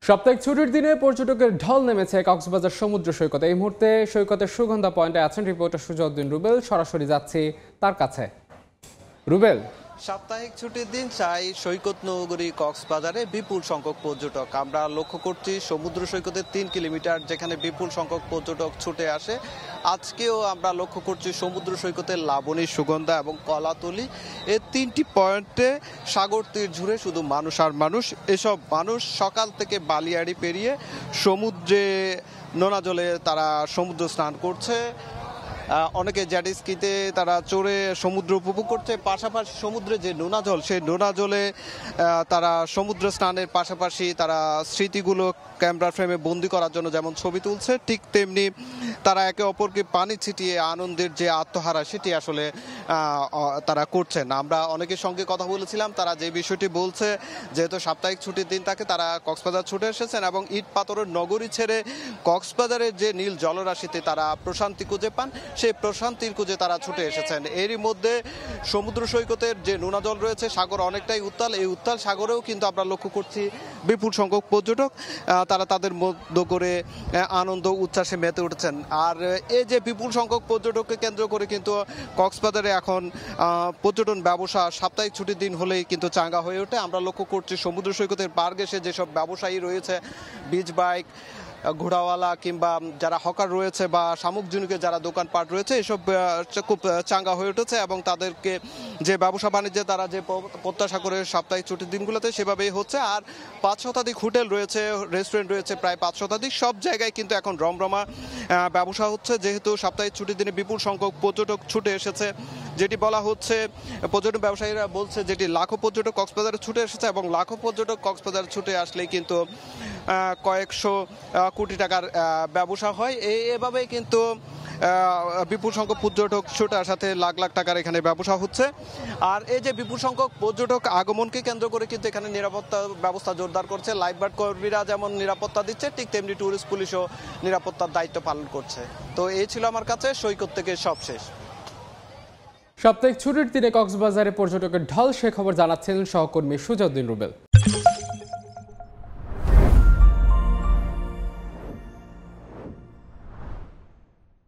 সাপ্তাহিক ছুটির দিনে পর্যটকের ঢল নেমেছে কক্সবাজার সমুদ্র সৈকতে। এই মুহূর্তে সৈকতের সুগন্ধা পয়েন্টে আছেন রিপোর্টার সুজাউদ্দিন রুবেল। সরাসরি যাচ্ছি তার কাছে। রুবেল, সাপ্তাহিক ছুটির দিন চাই সৈকত নগরী কক্সবাজারে বিপুল সংখ্যক পর্যটক। আমরা লক্ষ্য করছি সমুদ্র সৈকতের 3 কিলোমিটার যেখানে বিপুল সংখ্যক পর্যটক ছুটে আসে। আজকেও আমরা লক্ষ্য করছি সমুদ্র সৈকতের লাবণী, সুগন্ধা এবং কলাতলি এই 3টি পয়েন্টে সাগর তীর জুড়ে শুধু মানুষ আর মানুষ। এসব মানুষ সকাল থেকে বালিয়াড়ি পেরিয়ে সমুদ্রে নোনা জলে তারা সমুদ্র স্নান করছে। অনেকে জেটস্কিতে তারা চড়ে সমুদ্র উপভোগ করছে। পাশাপাশি সমুদ্রে যে নোনা জল, সেই নোনা জলে তারা সমুদ্র স্নানের পাশাপাশি তারা স্মৃতিগুলো ক্যামেরা ফ্রেমে বন্দি করার জন্য যেমন ছবি তুলছে, ঠিক তেমনি তারা একে অপরকে পানি ছিটিয়ে আনন্দের যে আত্মহারা সেটি আসলে তারা করছেন। আমরা অনেকের সঙ্গে কথা বলেছিলাম, তারা যে বিষয়টি বলছে, যেহেতু সাপ্তাহিক ছুটির দিন থাকে তারা কক্সবাজার ছুটে এসেছেন এবং ইট পাথরের নগরী ছেড়ে কক্সবাজারের যে নীল জলরাশিতে তারা প্রশান্তি খুঁজে পান, সেই প্রশান্তির খুঁজে তারা ছুটে এসেছেন। এরই মধ্যে সমুদ্র সৈকতের যে নোনা জল রয়েছে, সাগর অনেকটাই উত্তাল। এই উত্তাল সাগরেও কিন্তু আমরা লক্ষ্য করছি বিপুল সংখ্যক পর্যটক তারা তাদের মধ্য করে আনন্দ উচ্ছ্বাসে মেতে উঠছেন। আর এই যে বিপুল সংখ্যক পর্যটককে কেন্দ্র করে কিন্তু কক্সবাজারে এখন পর্যটন ব্যবসা সাপ্তাহিক ছুটির দিন হলেই কিন্তু চাঙ্গা হয়ে ওঠে। আমরা লক্ষ্য করছি সমুদ্র সৈকতের পার ঘেঁষে যেসব ব্যবসায়ী রয়েছে, বিচ বাইক, ঘোড়াওয়ালা কিংবা যারা হকার রয়েছে বা শামুকজনকে যারা দোকানপাট রয়েছে, এসব খুব চাঙ্গা হয়ে উঠেছে এবং তাদেরকে যে ব্যবসা বাণিজ্যে তারা যে প্রত্যাশা করে সাপ্তাহিক ছুটির দিনগুলোতে সেভাবেই হচ্ছে। আর 5 শতাধিক হোটেল রয়েছে, রেস্টুরেন্ট রয়েছে প্রায় 5 শতাধিক। সব জায়গায় কিন্তু এখন রমরমা ব্যবসা হচ্ছে, যেহেতু সাপ্তাহিক ছুটির দিনে বিপুল সংখ্যক পর্যটক ছুটে এসেছে। যেটি বলা হচ্ছে, পর্যটন ব্যবসায়ীরা বলছে যেটি লাখো পর্যটক কক্সবাজারে ছুটে এসেছে এবং লাখো পর্যটক কক্সবাজারে ছুটে আসলেই কিন্তু কয়েকশো কোটি টাকার ব্যবসা হয়। এভাবেই কিন্তু বিপুল সংখ্যক পর্যটক ছুটে আসাতে লাখ লাখ টাকার এখানে ব্যবসা হচ্ছে। আর এই যে বিপুল সংখ্যক পর্যটক আগমনকে কেন্দ্র করে কিন্তু এখানে নিরাপত্তা ব্যবস্থা জোরদার করছে। লাইফগার্ড কর্মীরা যেমন নিরাপত্তা দিচ্ছে, ঠিক তেমনি ট্যুরিস্ট পুলিশও নিরাপত্তার দায়িত্ব পালন করছে। তো এই ছিল আমার কাছে সৈকত থেকে সব শেষ। সাপ্তাহিক ছুটির দিনে কক্সবাজারে পর্যটকের ঢল, সে খবর জানাচ্ছেন সহকর্মী সুজাউদ্দিন রুবেল।